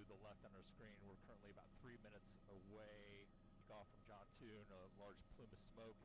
the left on our screen, we're currently about 3 minutes away. You off from John Toon, a large plume of smoke.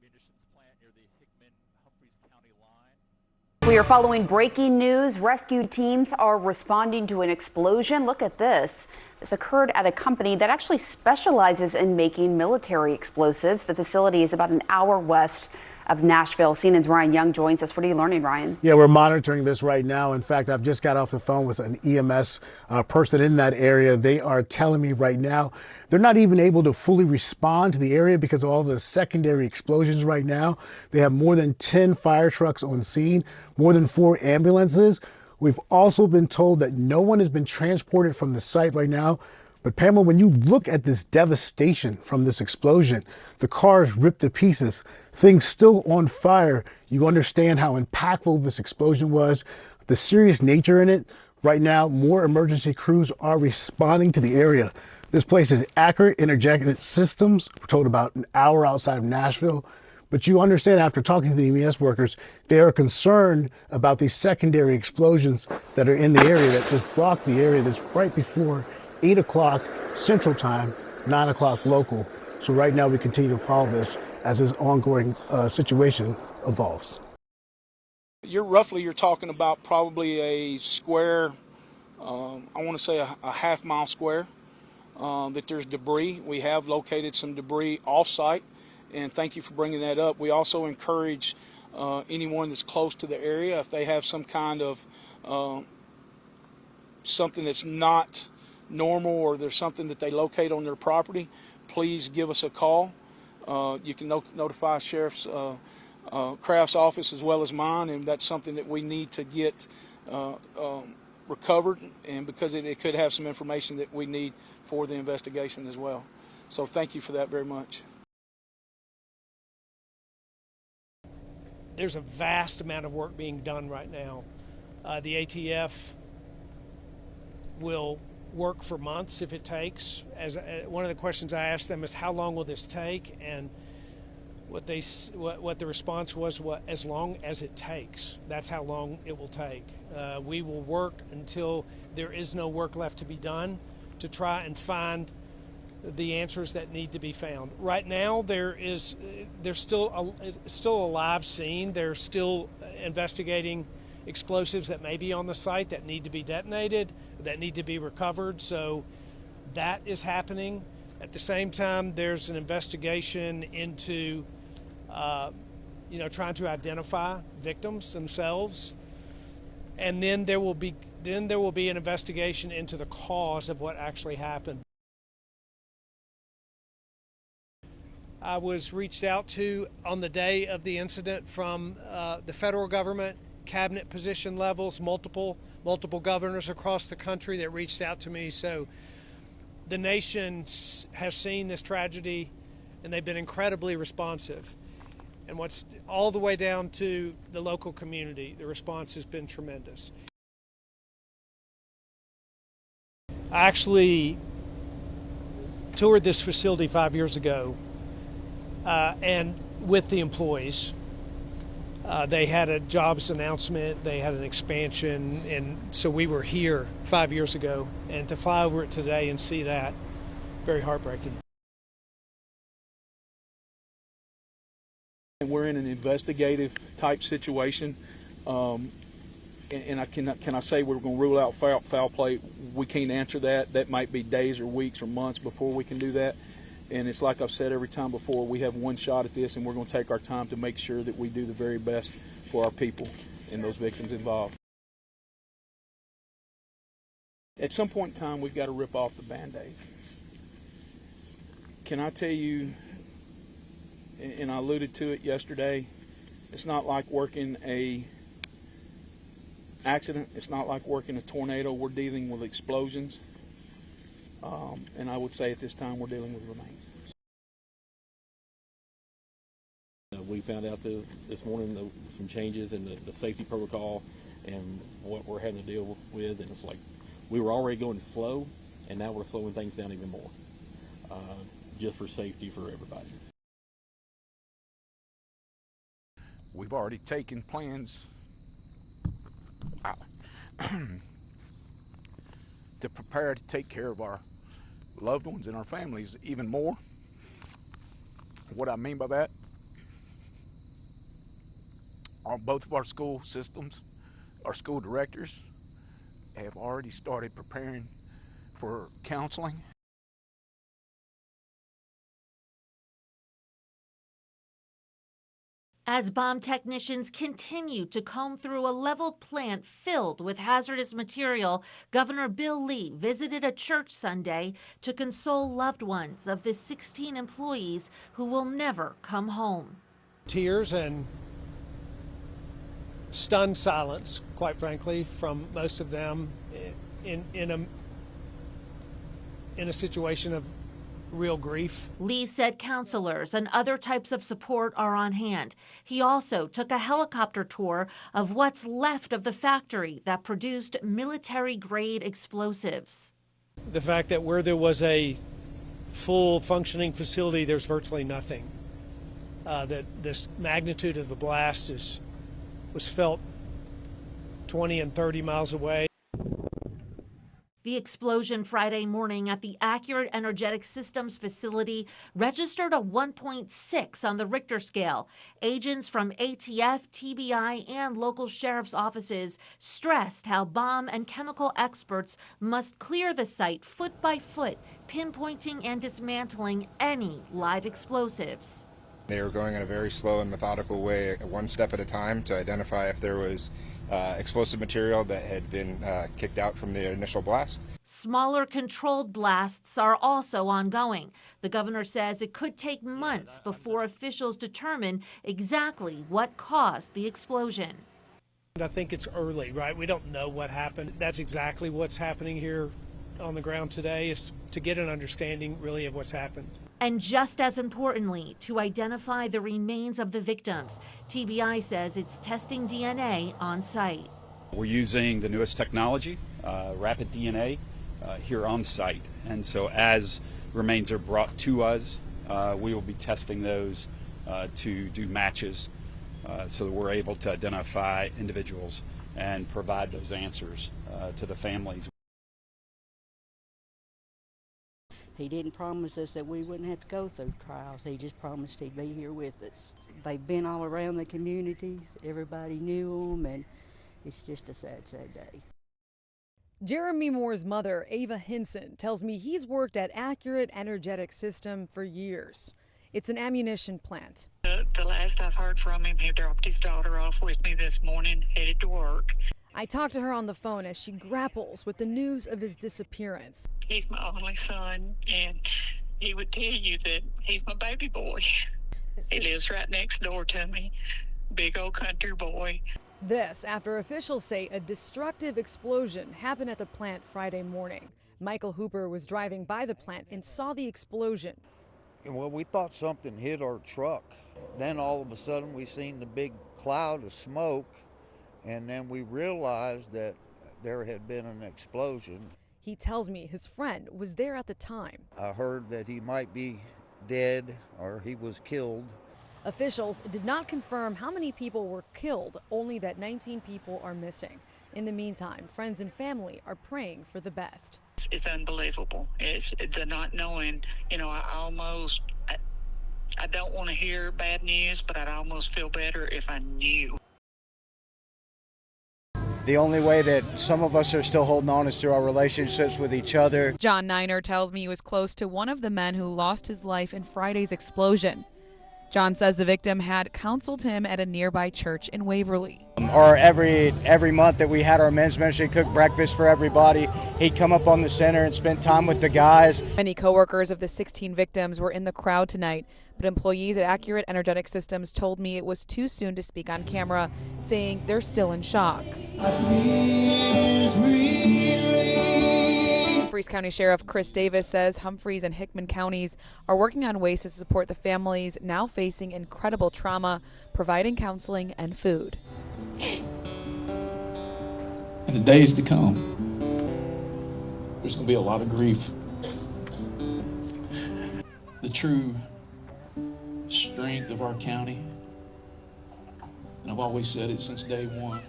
Munitions plant near the Humphreys County line. We are following breaking news. Rescue teams are responding to an explosion. Look at this. This occurred at a company that actually specializes in making military explosives. The facility is about an hour west of Nashville. CNN's Ryan Young joins us. What are you learning, Ryan? Yeah, we're monitoring this right now. In fact, I've just got off the phone with an EMS person in that area. They are telling me right now they're not even able to fully respond to the area because of all the secondary explosions right now. They have more than 10 fire trucks on scene, more than 4 ambulances. We've also been told that no one has been transported from the site right now. But Pamela, when you look at this devastation from this explosion, the cars ripped to pieces, things still on fire, you understand how impactful this explosion was, the serious nature in it. Right now, more emergency crews are responding to the area. This place is Accurate Interjected Systems. We're told about an hour outside of Nashville. But you understand, after talking to the EMS workers, they are concerned about these secondary explosions that are in the area that just block the area that's right before 8 o'clock Central Time, 9 o'clock local. So right now we continue to follow this as this ongoing situation evolves. You're talking about probably a square, I want to say a half-mile square, that there's debris. We have located some debris off-site, and thank you for bringing that up. We also encourage anyone that's close to the area, if they have some kind of something that's not normal or there's something that they locate on their property, please give us a call. You can notify Sheriff's Craft's office as well as mine, and that's something that we need to get recovered, and because it could have some information that we need for the investigation as well. So thank you for that very much. There's a vast amount of work being done right now. The ATF will work for months if it takes. As one of the questions I asked them is, how long will this take? And what the response was, as long as it takes. That's how long it will take. We will work until there is no work left to be done to try and find the answers that need to be found. Right now, there's still a live scene. They're still investigating explosives that may be on the site that need to be detonated, that need to be recovered. So that is happening. At the same time, there's an investigation into trying to identify victims themselves, and then there will be an investigation into the cause of what actually happened. I was reached out to on the day of the incident from the federal government, cabinet position levels, multiple governors across the country that reached out to me. So the nation has seen this tragedy, and they've been incredibly responsive. And what's all the way down to the local community, the response has been tremendous. I actually toured this facility 5 years ago, and with the employees. They had a jobs announcement, they had an expansion, and so we were here 5 years ago, and to fly over it today and see that, very heartbreaking. We're in an investigative type situation, and can I say we're going to rule out foul play? We can't answer that. That might be days or weeks or months before we can do that. And it's like I've said every time before, we have one shot at this, and we're going to take our time to make sure that we do the very best for our people and those victims involved. At some point in time, we've got to rip off the Band-Aid. Can I tell you, and I alluded to it yesterday, it's not like working a accident. It's not like working a tornado. We're dealing with explosions. And I would say at this time we're dealing with remains. We found out this morning some changes in the safety protocol and what we're having to deal with, and it's like we were already going slow, and now we're slowing things down even more, just for safety for everybody. We've already taken plans to prepare to take care of our loved ones and our families even more. What I mean by that, both of our school systems, our school directors have already started preparing for counseling. As bomb technicians continue to comb through a leveled plant filled with hazardous material, Governor Bill Lee visited a church Sunday to console loved ones of the 16 employees who will never come home. Tears and stunned silence, quite frankly, from most of them in a situation of real grief. Lee said counselors and other types of support are on hand. He also took a helicopter tour of what's left of the factory that produced military-grade explosives. The fact that where there was a full functioning facility, there's virtually nothing. That this magnitude of the blast was felt 20 and 30 miles away. The explosion Friday morning at the Accurate Energetic Systems facility registered a 1.6 on the Richter scale. Agents from ATF, TBI, and local sheriff's offices stressed how bomb and chemical experts must clear the site foot by foot, pinpointing and dismantling any live explosives. They were going in a very slow and methodical way, one step at a time, to identify if there was explosive material that had been kicked out from the initial blast. Smaller controlled blasts are also ongoing. The governor says it could take months before officials determine exactly what caused the explosion. I think it's early, right? We don't know what happened. That's exactly what's happening here on the ground today, is to get an understanding really of what's happened. And just as importantly, to identify the remains of the victims. TBI says it's testing DNA on site. We're using the newest technology, rapid DNA, here on site. And so as remains are brought to us, we will be testing those to do matches so that we're able to identify individuals and provide those answers to the families. He didn't promise us that we wouldn't have to go through trials. He just promised he'd be here with us. They've been all around the communities. Everybody knew them, and it's just a sad, sad day. Jeremy Moore's mother, Ava Hinson, tells me he's worked at Accurate Energetic System for years. It's an ammunition plant. The last I've heard from him, he dropped his daughter off with me this morning, headed to work. I talked to her on the phone as she grapples with the news of his disappearance. He's my only son, and he would tell you that he's my baby boy. He lives right next door to me, big old country boy. This after officials say a destructive explosion happened at the plant Friday morning. Michael Hooper was driving by the plant and saw the explosion. Well, we thought something hit our truck. Then all of a sudden we seen the big cloud of smoke, and then we realized that there had been an explosion. He tells me his friend was there at the time. I heard that he might be dead or he was killed. Officials did not confirm how many people were killed, only that 19 people are missing. In the meantime, friends and family are praying for the best. It's unbelievable. It's the not knowing. You know, I don't want to hear bad news, but I'd almost feel better if I knew. The only way that some of us are still holding on is through our relationships with each other. John Niner tells me he was close to one of the men who lost his life in Friday's explosion. John says the victim had counseled him at a nearby church in Waverly. Or every month that we had our men's ministry cook breakfast for everybody, he'd come up on the center and spend time with the guys. Many coworkers of the 16 victims were in the crowd tonight, but employees at Accurate Energetic Systems told me it was too soon to speak on camera, saying they're still in shock. Humphreys County Sheriff Chris Davis says Humphreys and Hickman counties are working on ways to support the families now facing incredible trauma, providing counseling and food. In the days to come, there's going to be a lot of grief. The true strength of our county and I've always said it since day one,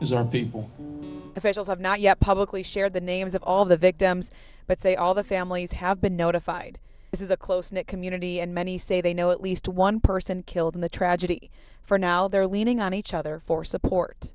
is our people. Officials have not yet publicly shared the names of all of the victims, but say all the families have been notified. This is a close-knit community, and many say they know at least one person killed in the tragedy. For now, they're leaning on each other for support.